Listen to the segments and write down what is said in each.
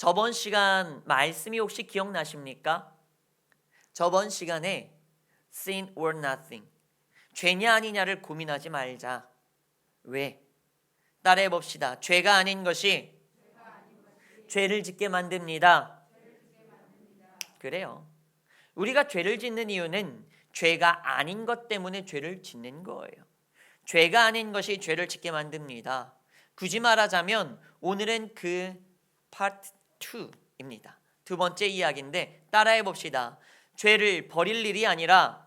저번 시간 말씀이 혹시 기억나십니까? 저번 시간에 sin or nothing, 죄냐 아니냐를 고민하지 말자. 왜? 따라해 봅시다. 죄가 아닌 것이 죄를 짓게 만듭니다. 그래요. 우리가 죄를 짓는 이유는 죄가 아닌 것 때문에 죄를 짓는 거예요. 죄가 아닌 것이 죄를 짓게 만듭니다. 굳이 말하자면 오늘은 그 파트 2입니다. 두 번째 이야기인데 따라해 봅시다. 죄를 버릴 일이 아니라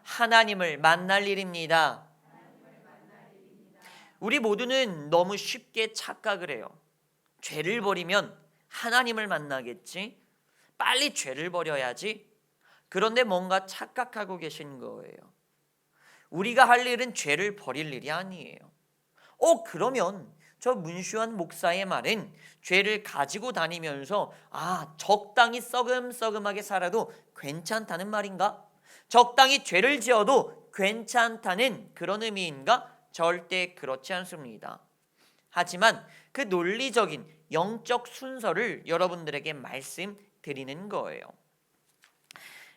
하나님을 만날 일입니다. 우리 모두는 너무 쉽게 착각을 해요. 죄를 버리면 하나님을 만나겠지? 빨리 죄를 버려야지? 그런데 뭔가 착각하고 계신 거예요. 우리가 할 일은 죄를 버릴 일이 아니에요. 그러면 저 문슈환 목사의 말은 죄를 가지고 다니면서 적당히 썩음썩음하게 살아도 괜찮다는 말인가? 적당히 죄를 지어도 괜찮다는 그런 의미인가? 절대 그렇지 않습니다. 하지만 그 논리적인 영적 순서를 여러분들에게 말씀드리는 거예요.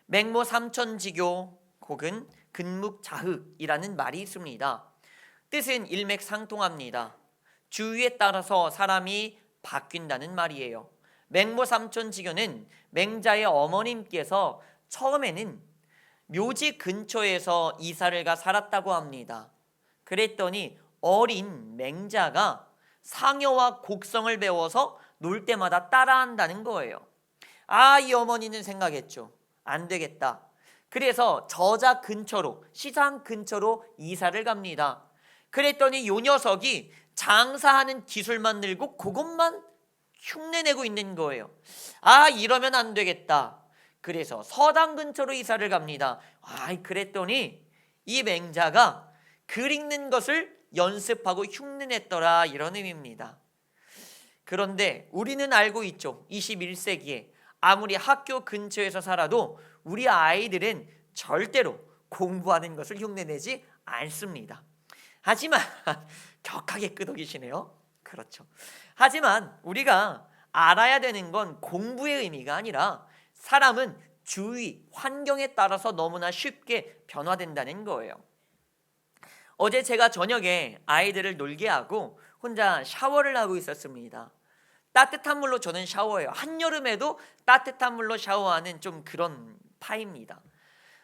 맹모 삼천지교 혹은 근묵자흑이라는 말이 있습니다. 뜻은 일맥상통합니다. 주위에 따라서 사람이 바뀐다는 말이에요. 맹모 삼천지교는 맹자의 어머님께서 처음에는 묘지 근처에서 이사를 가 살았다고 합니다. 그랬더니 어린 맹자가 상여와 곡성을 배워서 놀 때마다 따라한다는 거예요. 이 어머니는 생각했죠. 안 되겠다. 그래서 저자 근처로, 시장 근처로 이사를 갑니다. 그랬더니 요 녀석이 장사하는 기술만 늘고 그것만 흉내내고 있는 거예요. 이러면 안 되겠다. 그래서 서당 근처로 이사를 갑니다. 그랬더니 이 맹자가 글 읽는 것을 연습하고 흉내냈더라, 이런 의미입니다. 그런데 우리는 알고 있죠. 21세기에 아무리 학교 근처에서 살아도 우리 아이들은 절대로 공부하는 것을 흉내내지 않습니다. 하지만 격하게 끄덕이시네요. 그렇죠. 하지만 우리가 알아야 되는 건 공부의 의미가 아니라 사람은 주위, 환경에 따라서 너무나 쉽게 변화된다는 거예요. 어제 제가 저녁에 아이들을 놀게 하고 혼자 샤워를 하고 있었습니다. 따뜻한 물로 저는 샤워해요. 한여름에도 따뜻한 물로 샤워하는 좀 그런 파입니다.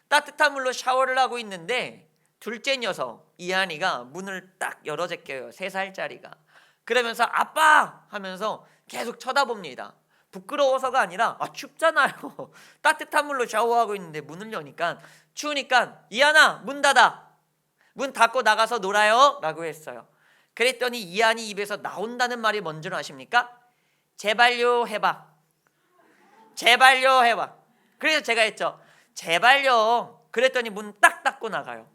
따뜻한 물로 샤워를 하고 있는데 둘째 녀석 이한이가 문을 딱 열어 제껴요. 3살짜리가. 그러면서 아빠 하면서 계속 쳐다봅니다. 부끄러워서가 아니라 춥잖아요. 따뜻한 물로 샤워하고 있는데 문을 여니까 추우니까 이한아 문 닫아. 문 닫고 나가서 놀아요 라고 했어요. 그랬더니 이한이 입에서 나온다는 말이 뭔지 아십니까? 제발요 해봐. 제발요 해봐. 그래서 제가 했죠. 제발요. 그랬더니 문 딱 닫고 나가요.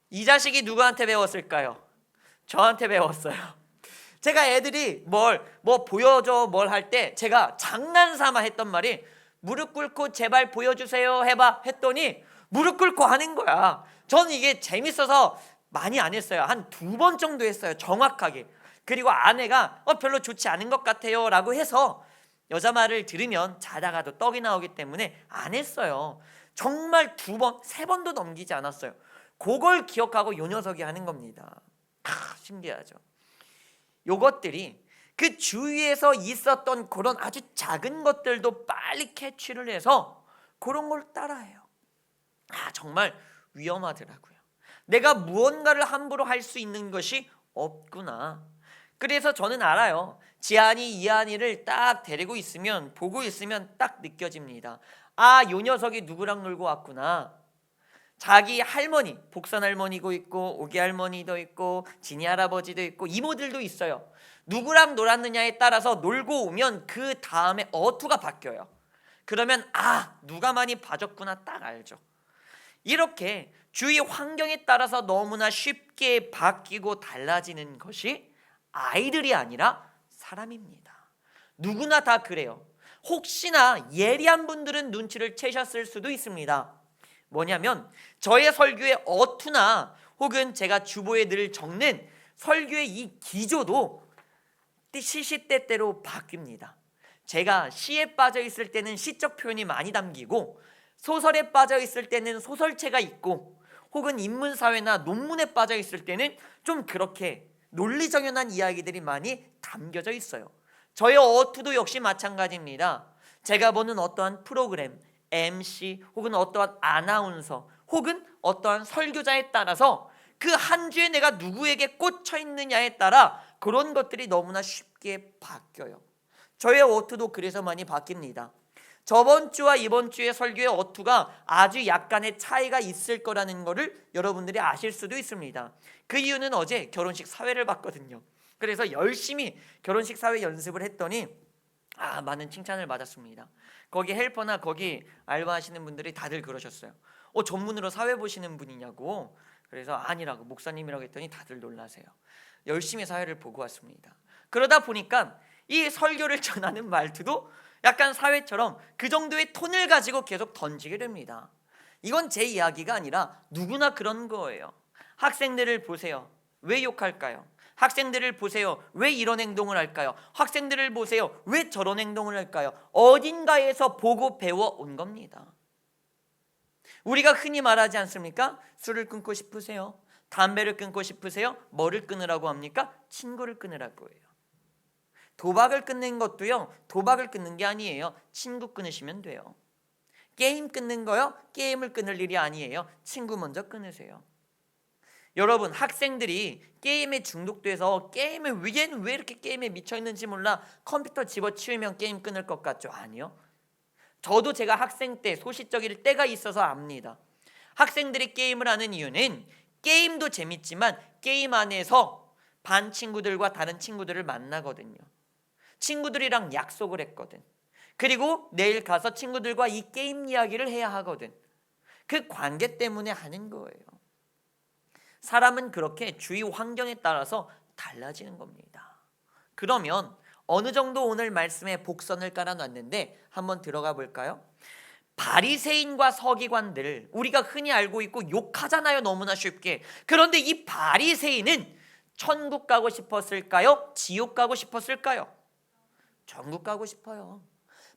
이 자식이 누구한테 배웠을까요? 저한테 배웠어요. 제가 애들이 뭐 보여줘 뭘 할 때 제가 장난삼아 했던 말이 무릎 꿇고 제발 보여주세요 해봐 했더니 무릎 꿇고 하는 거야. 저는 이게 재밌어서 많이 안 했어요. 한 2번 정도 했어요. 정확하게. 그리고 아내가 별로 좋지 않은 것 같아요 라고 해서 여자 말을 들으면 자다가도 떡이 나오기 때문에 안 했어요. 정말 2번, 3번도 넘기지 않았어요. 그걸 기억하고 요 녀석이 하는 겁니다. 신기하죠. 요것들이 그 주위에서 있었던 그런 아주 작은 것들도 빨리 캐치를 해서 그런 걸 따라해요. 정말 위험하더라고요. 내가 무언가를 함부로 할 수 있는 것이 없구나. 그래서 저는 알아요. 지한이 이한이를 딱 데리고 있으면 보고 있으면 딱 느껴집니다. 요 녀석이 누구랑 놀고 왔구나. 자기 할머니, 복선 할머니도 있고 오기 할머니도 있고 진이 할아버지도 있고 이모들도 있어요. 누구랑 놀았느냐에 따라서 놀고 오면 그 다음에 어투가 바뀌어요. 그러면 누가 많이 봐줬구나 딱 알죠. 이렇게 주위 환경에 따라서 너무나 쉽게 바뀌고 달라지는 것이 아이들이 아니라 사람입니다. 누구나 다 그래요. 혹시나 예리한 분들은 눈치를 채셨을 수도 있습니다. 뭐냐면 저의 설교의 어투나 혹은 제가 주보에 늘 적는 설교의 이 기조도 시시때때로 바뀝니다. 제가 시에 빠져 있을 때는 시적 표현이 많이 담기고, 소설에 빠져 있을 때는 소설체가 있고, 혹은 인문사회나 논문에 빠져 있을 때는 좀 그렇게 논리정연한 이야기들이 많이 담겨져 있어요. 저의 어투도 역시 마찬가지입니다. 제가 보는 어떠한 프로그램, MC 혹은 어떠한 아나운서 혹은 어떠한 설교자에 따라서 그 한 주에 내가 누구에게 꽂혀 있느냐에 따라 그런 것들이 너무나 쉽게 바뀌어요. 저의 어투도 그래서 많이 바뀝니다. 저번 주와 이번 주의 설교의 어투가 아주 약간의 차이가 있을 거라는 것을 여러분들이 아실 수도 있습니다. 그 이유는 어제 결혼식 사회를 봤거든요. 그래서 열심히 결혼식 사회 연습을 했더니 많은 칭찬을 받았습니다. 거기 헬퍼나 거기 알바하시는 분들이 다들 그러셨어요. 전문으로 사회 보시는 분이냐고. 그래서 아니라고, 목사님이라고 했더니 다들 놀라세요. 열심히 사회를 보고 왔습니다. 그러다 보니까 이 설교를 전하는 말투도 약간 사회처럼 그 정도의 톤을 가지고 계속 던지게 됩니다. 이건 제 이야기가 아니라 누구나 그런 거예요. 학생들을 보세요. 왜 욕할까요? 학생들을 보세요. 왜 이런 행동을 할까요? 학생들을 보세요. 왜 저런 행동을 할까요? 어딘가에서 보고 배워온 겁니다. 우리가 흔히 말하지 않습니까? 술을 끊고 싶으세요? 담배를 끊고 싶으세요? 뭐를 끊으라고 합니까? 친구를 끊으라고 해요. 도박을 끊는 것도요, 도박을 끊는 게 아니에요. 친구 끊으시면 돼요. 게임 끊는 거요, 게임을 끊을 일이 아니에요. 친구 먼저 끊으세요. 여러분, 학생들이 게임에 중독돼서 얘는 왜 이렇게 게임에 미쳐있는지 몰라, 컴퓨터 집어치우면 게임 끊을 것 같죠? 아니요. 저도 제가 학생 때 소시적일 때가 있어서 압니다. 학생들이 게임을 하는 이유는 게임도 재밌지만 게임 안에서 반 친구들과 다른 친구들을 만나거든요. 친구들이랑 약속을 했거든. 그리고 내일 가서 친구들과 이 게임 이야기를 해야 하거든. 그 관계 때문에 하는 거예요. 사람은 그렇게 주위 환경에 따라서 달라지는 겁니다. 그러면 어느 정도 오늘 말씀에 복선을 깔아놨는데 한번 들어가 볼까요? 바리새인과 서기관들, 우리가 흔히 알고 있고 욕하잖아요, 너무나 쉽게. 그런데 이 바리새인은 천국 가고 싶었을까요? 지옥 가고 싶었을까요? 천국 가고 싶어요.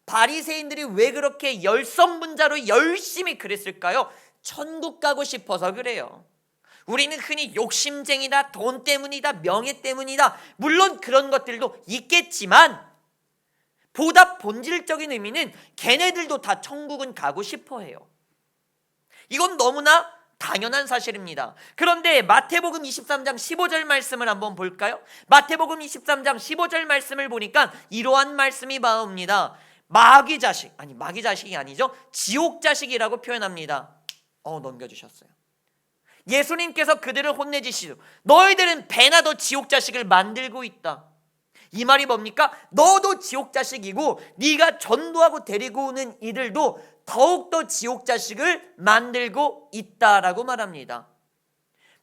바리새인들이 왜 그렇게 열성분자로 열심히 그랬을까요? 천국 가고 싶어서 그래요. 우리는 흔히 욕심쟁이다, 돈 때문이다, 명예 때문이다, 물론 그런 것들도 있겠지만 보다 본질적인 의미는 걔네들도 다 천국은 가고 싶어 해요. 이건 너무나 당연한 사실입니다. 그런데 마태복음 23장 15절 말씀을 한번 볼까요? 마태복음 23장 15절 말씀을 보니까 이러한 말씀이 나옵니다. 마귀 자식이 아니죠. 지옥 자식이라고 표현합니다. 넘겨주셨어요. 예수님께서 그들을 혼내주시죠. 너희들은 배나 더 지옥 자식을 만들고 있다. 이 말이 뭡니까? 너도 지옥 자식이고 네가 전도하고 데리고 오는 이들도 더욱더 지옥 자식을 만들고 있다라고 말합니다.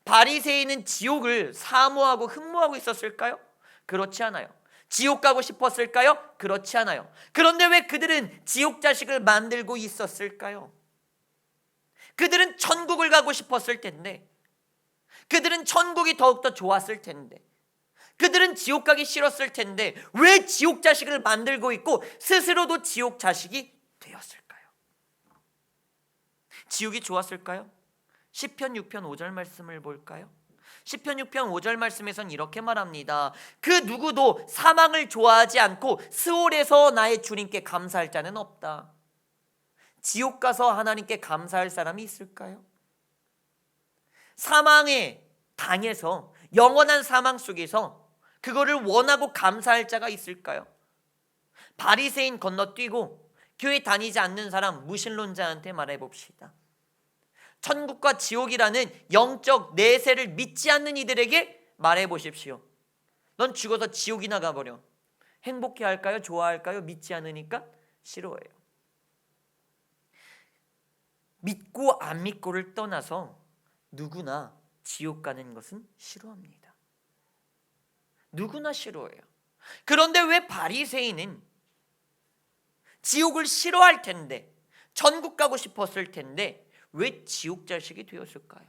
바리새인은 지옥을 사모하고 흠모하고 있었을까요? 그렇지 않아요. 지옥 가고 싶었을까요? 그렇지 않아요. 그런데 왜 그들은 지옥 자식을 만들고 있었을까요? 그들은 천국을 가고 싶었을 텐데, 그들은 천국이 더욱더 좋았을 텐데, 그들은 지옥 가기 싫었을 텐데 왜 지옥 자식을 만들고 있고 스스로도 지옥 자식이 되었을까요? 지옥이 좋았을까요? 시편 6편 5절 말씀을 볼까요? 시편 6편 5절 말씀에선 이렇게 말합니다. 그 누구도 사망을 좋아하지 않고 스올에서 나의 주님께 감사할 자는 없다. 지옥 가서 하나님께 감사할 사람이 있을까요? 사망에 당해서 영원한 사망 속에서 그거를 원하고 감사할 자가 있을까요? 바리새인 건너뛰고 교회 다니지 않는 사람, 무신론자한테 말해봅시다. 천국과 지옥이라는 영적 내세를 믿지 않는 이들에게 말해보십시오. 넌 죽어서 지옥이나 가버려. 행복해 할까요? 좋아할까요? 믿지 않으니까 싫어해요. 믿고 안 믿고를 떠나서 누구나 지옥 가는 것은 싫어합니다. 누구나 싫어해요. 그런데 왜 바리새인은 지옥을 싫어할 텐데, 천국 가고 싶었을 텐데 왜 지옥 자식이 되었을까요?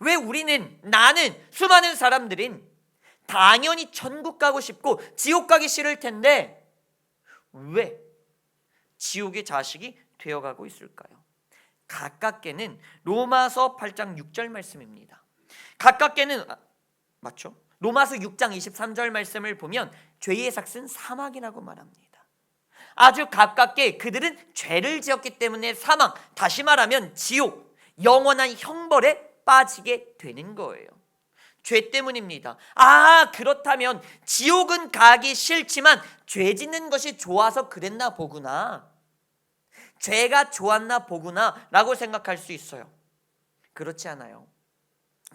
왜 나는, 수많은 사람들은 당연히 천국 가고 싶고 지옥 가기 싫을 텐데 왜 지옥의 자식이 되어가고 있을까요? 가깝게는 로마서 8장 6절 말씀입니다. 가깝게는 맞죠? 로마서 6장 23절 말씀을 보면 죄의 삭은 사망이라고 말합니다. 아주 가깝게 그들은 죄를 지었기 때문에 사망, 다시 말하면 지옥, 영원한 형벌에 빠지게 되는 거예요. 죄 때문입니다. 그렇다면 지옥은 가기 싫지만 죄 짓는 것이 좋아서 그랬나 보구나, 죄가 좋았나 보구나 라고 생각할 수 있어요. 그렇지 않아요.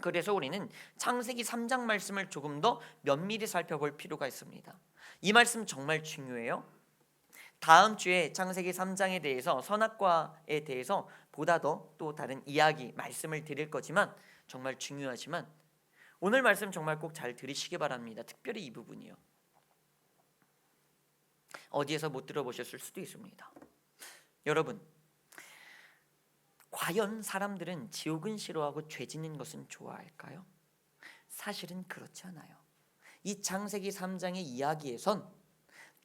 그래서 우리는 창세기 3장 말씀을 조금 더 면밀히 살펴볼 필요가 있습니다. 이 말씀 정말 중요해요. 다음 주에 창세기 3장에 대해서, 선악과에 대해서 보다 더 또 다른 이야기 말씀을 드릴 거지만 정말 중요하지만 오늘 말씀 정말 꼭 잘 들으시기 바랍니다. 특별히 이 부분이요. 어디에서 못 들어보셨을 수도 있습니다. 여러분, 과연 사람들은 지옥은 싫어하고 죄 짓는 것은 좋아할까요? 사실은 그렇지 않아요. 이 창세기 3장의 이야기에선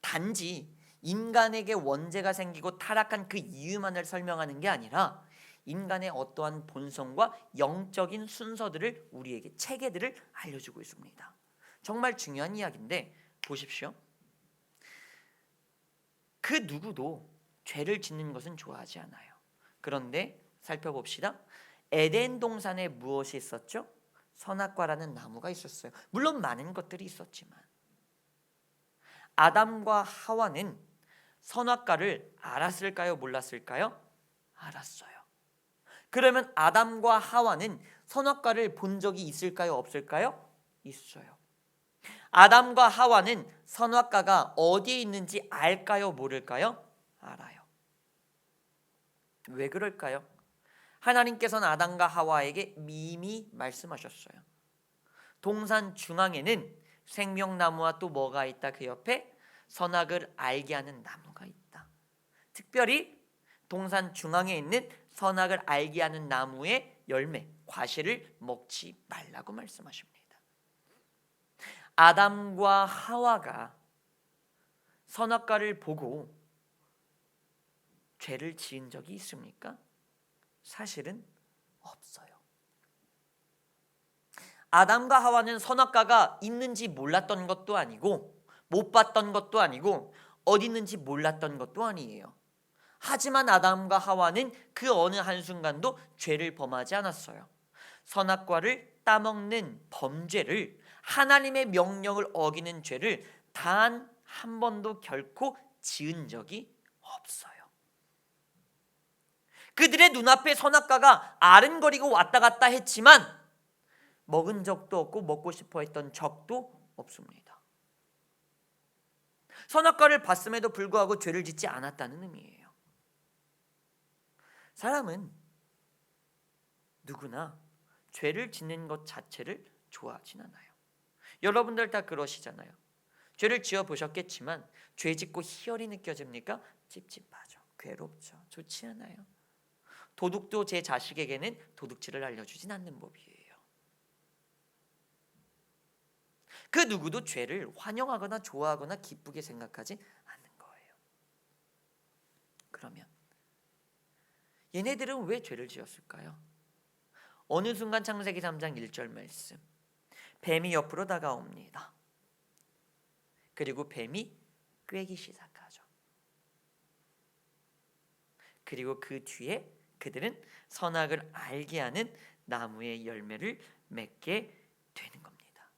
단지 인간에게 원죄가 생기고 타락한 그 이유만을 설명하는 게 아니라 인간의 어떠한 본성과 영적인 순서들을, 우리에게 체계들을 알려주고 있습니다. 정말 중요한 이야기인데 보십시오. 그 누구도 죄를 짓는 것은 좋아하지 않아요. 그런데 살펴봅시다. 에덴 동산에 무엇이 있었죠? 선악과라는 나무가 있었어요. 물론 많은 것들이 있었지만 아담과 하와는 선악과를 알았을까요? 몰랐을까요? 알았어요. 그러면 아담과 하와는 선악과를 본 적이 있을까요? 없을까요? 있어요. 아담과 하와는 선악과가 어디에 있는지 알까요? 모를까요? 알아요. 왜 그럴까요? 하나님께서는 아담과 하와에게 미리 말씀하셨어요. 동산 중앙에는 생명나무와 또 뭐가 있다? 그 옆에 선악을 알게 하는 나무가 있다. 특별히 동산 중앙에 있는 선악을 알게 하는 나무의 열매, 과실을 먹지 말라고 말씀하십니다. 아담과 하와가 선악과를 보고 죄를 지은 적이 있습니까? 사실은 없어요. 아담과 하와는 선악과가 있는지 몰랐던 것도 아니고 못 봤던 것도 아니고 어디 있는지 몰랐던 것도 아니에요. 하지만 아담과 하와는 그 어느 한순간도 죄를 범하지 않았어요. 선악과를 따먹는 범죄를, 하나님의 명령을 어기는 죄를 단 한 번도 결코 지은 적이 없어요. 그들의 눈앞에 선악과가 아른거리고 왔다 갔다 했지만 먹은 적도 없고 먹고 싶어 했던 적도 없습니다. 선악과를 봤음에도 불구하고 죄를 짓지 않았다는 의미예요. 사람은 누구나 죄를 짓는 것 자체를 좋아하진 않아요. 여러분들 다 그러시잖아요. 죄를 지어 보셨겠지만 죄 짓고 희열이 느껴집니까? 찝찝하죠. 괴롭죠. 좋지 않아요. 도둑도 제 자식에게는 도둑질을 알려주진 않는 법이에요. 그 누구도 죄를 환영하거나 좋아하거나 기쁘게 생각하지 않는 거예요. 그러면 얘네들은 왜 죄를 지었을까요? 어느 순간 창세기 3장 1절 말씀, 뱀이 옆으로 다가옵니다. 그리고 뱀이 꿰기 시작하죠. 그리고 그 뒤에 그들은 선악을 알게 하는 나무의 열매를 맺게 되는 겁니다.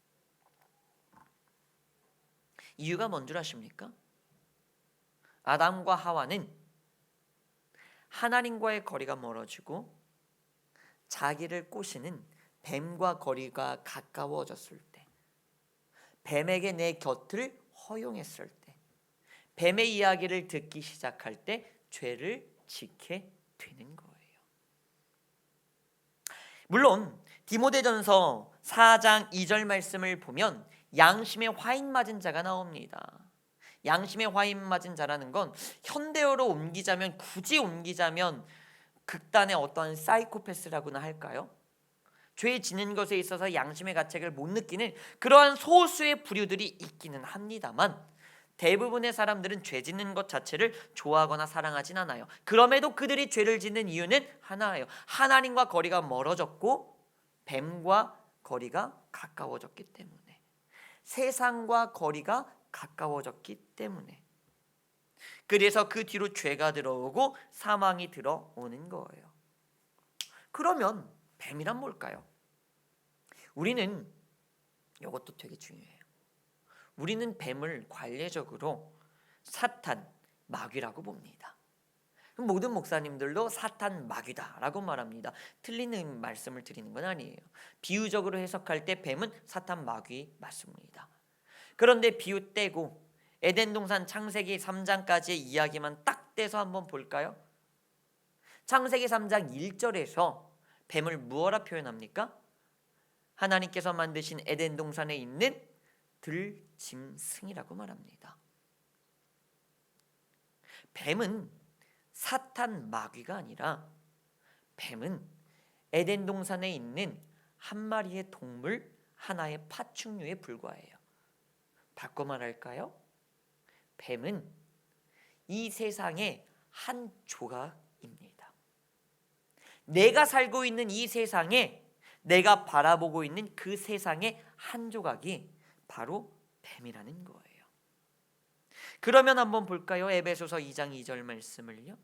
이유가 뭔 줄 아십니까? 아담과 하와는 하나님과의 거리가 멀어지고 자기를 꼬시는 뱀과 거리가 가까워졌을 때, 뱀에게 내 곁을 허용했을 때, 뱀의 이야기를 듣기 시작할 때 죄를 짓게 되는 거예요. 물론 디모데전서 4장 2절 말씀을 보면 양심에 화인 맞은 자가 나옵니다. 양심에 화인 맞은 자라는 건 현대어로 굳이 옮기자면 극단의 어떠한 사이코패스라고나 할까요? 죄 짓는 것에 있어서 양심의 가책을 못 느끼는 그러한 소수의 부류들이 있기는 합니다만, 대부분의 사람들은 죄 짓는 것 자체를 좋아하거나 사랑하진 않아요. 그럼에도 그들이 죄를 짓는 이유는 하나예요. 하나님과 거리가 멀어졌고 뱀과 거리가 가까워졌기 때문에, 세상과 거리가 가까워졌기 때문에. 그래서 그 뒤로 죄가 들어오고 사망이 들어오는 거예요. 그러면 뱀이란 뭘까요? 우리는 이것도 되게 중요해요. 우리는 뱀을 관례적으로 사탄, 마귀라고 봅니다. 모든 목사님들도 사탄, 마귀다라고 말합니다. 틀린 말씀을 드리는 건 아니에요. 비유적으로 해석할 때 뱀은 사탄, 마귀 맞습니다. 그런데 비유 떼고 에덴 동산 창세기 3장까지의 이야기만 딱 떼서 한번 볼까요? 창세기 3장 1절에서 뱀을 무엇라 표현합니까? 하나님께서 만드신 에덴 동산에 있는 들짐승이라고 말합니다. 뱀은 사탄, 마귀가 아니라 뱀은 에덴 동산에 있는 한 마리의 동물, 하나의 파충류에 불과해요. 바꿔 말할까요? 뱀은 이 세상의 한 조각입니다. 내가 살고 있는 이 세상에, 내가 바라보고 있는 그 세상의 한 조각이 바로 뱀이라는 거예요. 그러면 한번 볼까요? 에베소서 2장 2절 말씀을요.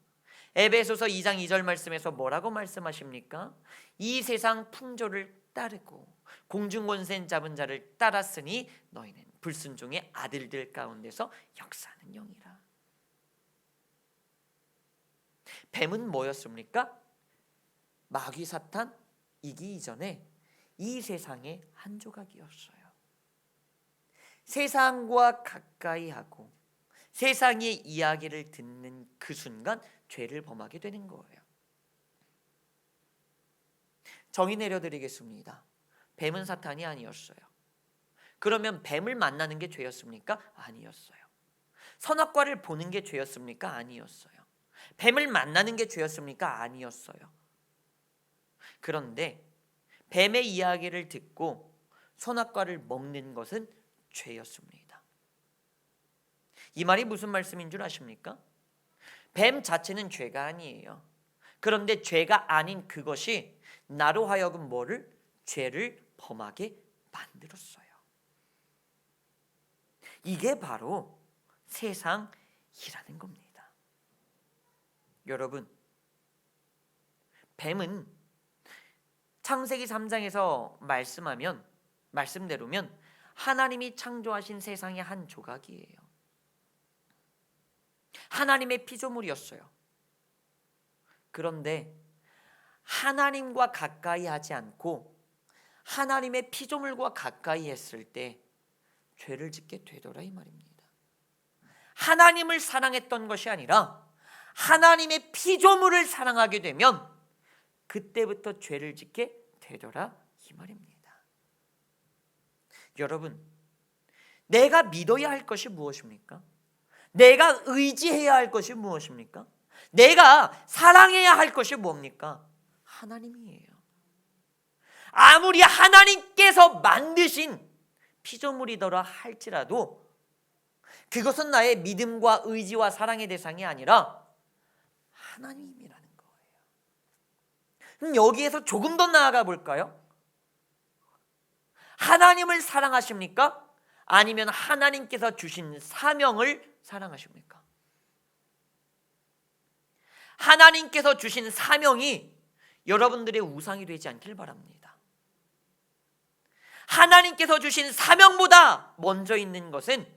에베소서 2장 2절 말씀에서 뭐라고 말씀하십니까? 이 세상 풍조를 따르고 공중 권세 잡은 자를 따랐으니 너희는 불순종의 아들들 가운데서 역사하는 영이라. 뱀은 뭐였습니까? 마귀 사탄 이기 이전에 이 세상의 한 조각이었어요. 세상과 가까이 하고 세상의 이야기를 듣는 그 순간 죄를 범하게 되는 거예요. 정의 내려드리겠습니다. 뱀은 사탄이 아니었어요. 그러면 뱀을 만나는 게 죄였습니까? 아니었어요. 선악과를 보는 게 죄였습니까? 아니었어요. 뱀을 만나는 게 죄였습니까? 아니었어요. 그런데 뱀의 이야기를 듣고 선악과를 먹는 것은 죄였습니다. 이 말이 무슨 말씀인 줄 아십니까? 뱀 자체는 죄가 아니에요. 그런데 죄가 아닌 그것이 나로 하여금 뭐를? 죄를 범하게 만들었어요. 이게 바로 세상이라는 겁니다. 여러분, 뱀은 창세기 3장에서 말씀대로면 하나님이 창조하신 세상의 한 조각이에요. 하나님의 피조물이었어요. 그런데 하나님과 가까이 하지 않고 하나님의 피조물과 가까이 했을 때 죄를 짓게 되더라 이 말입니다. 하나님을 사랑했던 것이 아니라 하나님의 피조물을 사랑하게 되면 그때부터 죄를 짓게 되더라 이 말입니다. 여러분, 내가 믿어야 할 것이 무엇입니까? 내가 의지해야 할 것이 무엇입니까? 내가 사랑해야 할 것이 뭡니까? 하나님이에요. 아무리 하나님께서 만드신 피조물이더라 할지라도 그것은 나의 믿음과 의지와 사랑의 대상이 아니라 하나님이라는 거예요. 그럼 여기에서 조금 더 나아가 볼까요? 하나님을 사랑하십니까? 아니면 하나님께서 주신 사명을 사랑하십니까? 하나님께서 주신 사명이 여러분들의 우상이 되지 않길 바랍니다. 하나님께서 주신 사명보다 먼저 있는 것은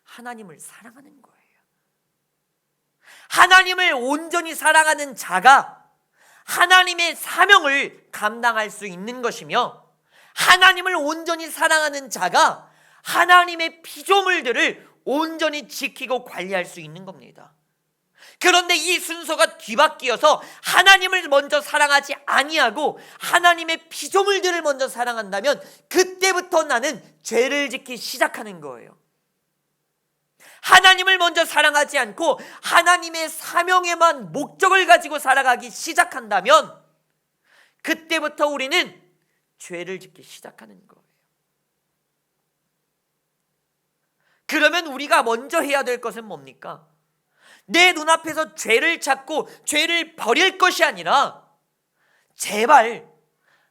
하나님을 사랑하는 거예요. 하나님을 온전히 사랑하는 자가 하나님의 사명을 감당할 수 있는 것이며, 하나님을 온전히 사랑하는 자가 하나님의 피조물들을 온전히 지키고 관리할 수 있는 겁니다. 그런데 이 순서가 뒤바뀌어서 하나님을 먼저 사랑하지 아니하고 하나님의 피조물들을 먼저 사랑한다면 그때부터 나는 죄를 짓기 시작하는 거예요. 하나님을 먼저 사랑하지 않고 하나님의 사명에만 목적을 가지고 살아가기 시작한다면 그때부터 우리는 죄를 짓기 시작하는 거예요. 그러면 우리가 먼저 해야 될 것은 뭡니까? 내 눈앞에서 죄를 찾고 죄를 버릴 것이 아니라 제발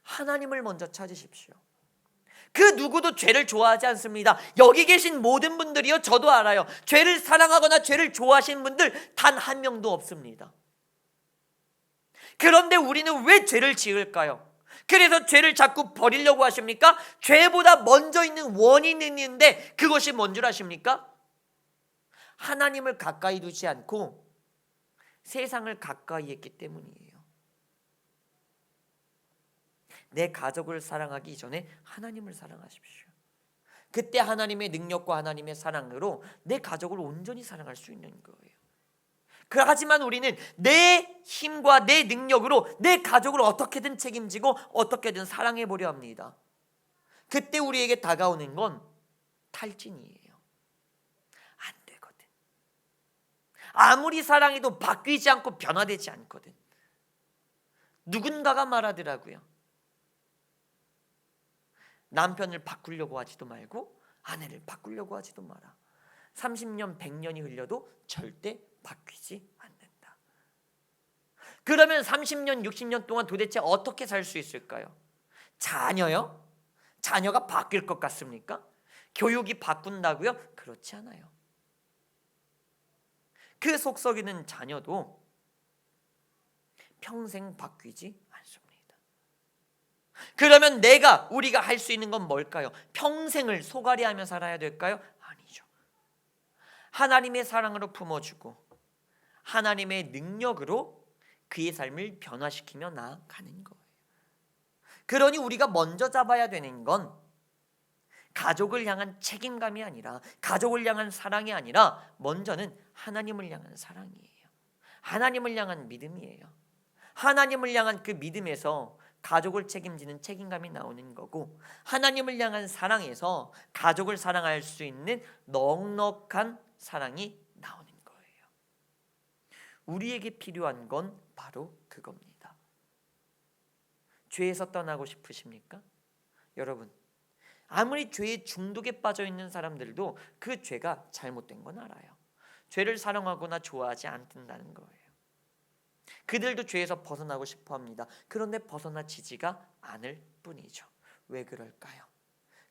하나님을 먼저 찾으십시오. 그 누구도 죄를 좋아하지 않습니다. 여기 계신 모든 분들이요, 저도 알아요. 죄를 사랑하거나 죄를 좋아하시는 분들 단 한 명도 없습니다. 그런데 우리는 왜 죄를 지을까요? 그래서 죄를 자꾸 버리려고 하십니까? 죄보다 먼저 있는 원인이 있는데 그것이 뭔 줄 아십니까? 하나님을 가까이 두지 않고 세상을 가까이 했기 때문이에요. 내 가족을 사랑하기 이전에 하나님을 사랑하십시오. 그때 하나님의 능력과 하나님의 사랑으로 내 가족을 온전히 사랑할 수 있는 거예요. 하지만 우리는 내 힘과 내 능력으로 내 가족을 어떻게든 책임지고 어떻게든 사랑해 보려 합니다. 그때 우리에게 다가오는 건 탈진이에요. 안 되거든. 아무리 사랑해도 바뀌지 않고 변화되지 않거든. 누군가가 말하더라고요. 남편을 바꾸려고 하지도 말고 아내를 바꾸려고 하지도 마라. 30년 100년이 흘려도 절대 바뀌지 않는다. 그러면 30년 60년 동안 도대체 어떻게 살 수 있을까요? 자녀요? 자녀가 바뀔 것 같습니까? 교육이 바꾼다고요? 그렇지 않아요. 그 속썩이는 자녀도 평생 바뀌지 않습니다. 그러면 우리가 할 수 있는 건 뭘까요? 평생을 소가리하며 살아야 될까요? 아니죠. 하나님의 사랑으로 품어주고 하나님의 능력으로 그의 삶을 변화시키며 나아가는 거예요. 그러니 우리가 먼저 잡아야 되는 건 가족을 향한 책임감이 아니라, 가족을 향한 사랑이 아니라 먼저는 하나님을 향한 사랑이에요. 하나님을 향한 믿음이에요. 하나님을 향한 그 믿음에서 가족을 책임지는 책임감이 나오는 거고, 하나님을 향한 사랑에서 가족을 사랑할 수 있는 넉넉한 사랑이 나오는 거예요. 우리에게 필요한 건 바로 그겁니다. 죄에서 떠나고 싶으십니까? 여러분, 아무리 죄의 중독에 빠져 있는 사람들도 그 죄가 잘못된 건 알아요. 죄를 사랑하거나 좋아하지 않는다는 거예요. 그들도 죄에서 벗어나고 싶어 합니다. 그런데 벗어나지지가 않을 뿐이죠. 왜 그럴까요?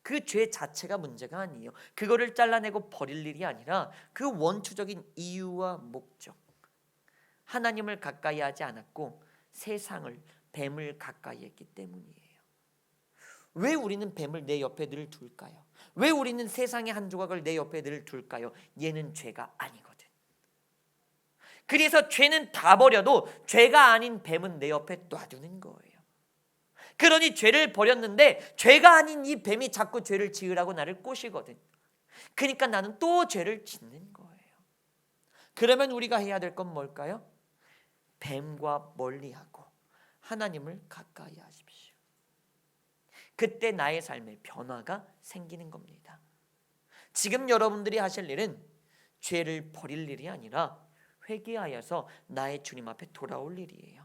그 죄 자체가 문제가 아니에요. 그거를 잘라내고 버릴 일이 아니라 그 원초적인 이유와 목적, 하나님을 가까이 하지 않았고 세상을, 뱀을 가까이 했기 때문이에요. 왜 우리는 뱀을 내 옆에 늘 둘까요? 왜 우리는 세상의 한 조각을 내 옆에 늘 둘까요? 얘는 죄가 아니거든. 그래서 죄는 다 버려도 죄가 아닌 뱀은 내 옆에 놔두는 거예요. 그러니 죄를 버렸는데 죄가 아닌 이 뱀이 자꾸 죄를 지으라고 나를 꼬시거든. 그러니까 나는 또 죄를 짓는 거예요. 그러면 우리가 해야 될 건 뭘까요? 뱀과 멀리하고 하나님을 가까이 하십시오. 그때 나의 삶에 변화가 생기는 겁니다. 지금 여러분들이 하실 일은 죄를 버릴 일이 아니라 회개하여서 나의 주님 앞에 돌아올 일이에요.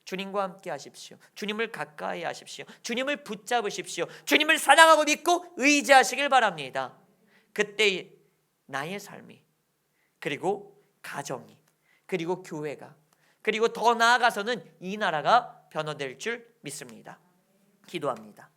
주님과 함께 하십시오. 주님을 가까이 하십시오. 주님을 붙잡으십시오. 주님을 사랑하고 믿고 의지하시길 바랍니다. 그때 나의 삶이, 그리고 가정이, 그리고 교회가, 그리고 더 나아가서는 이 나라가 변화될 줄 믿습니다. 기도합니다.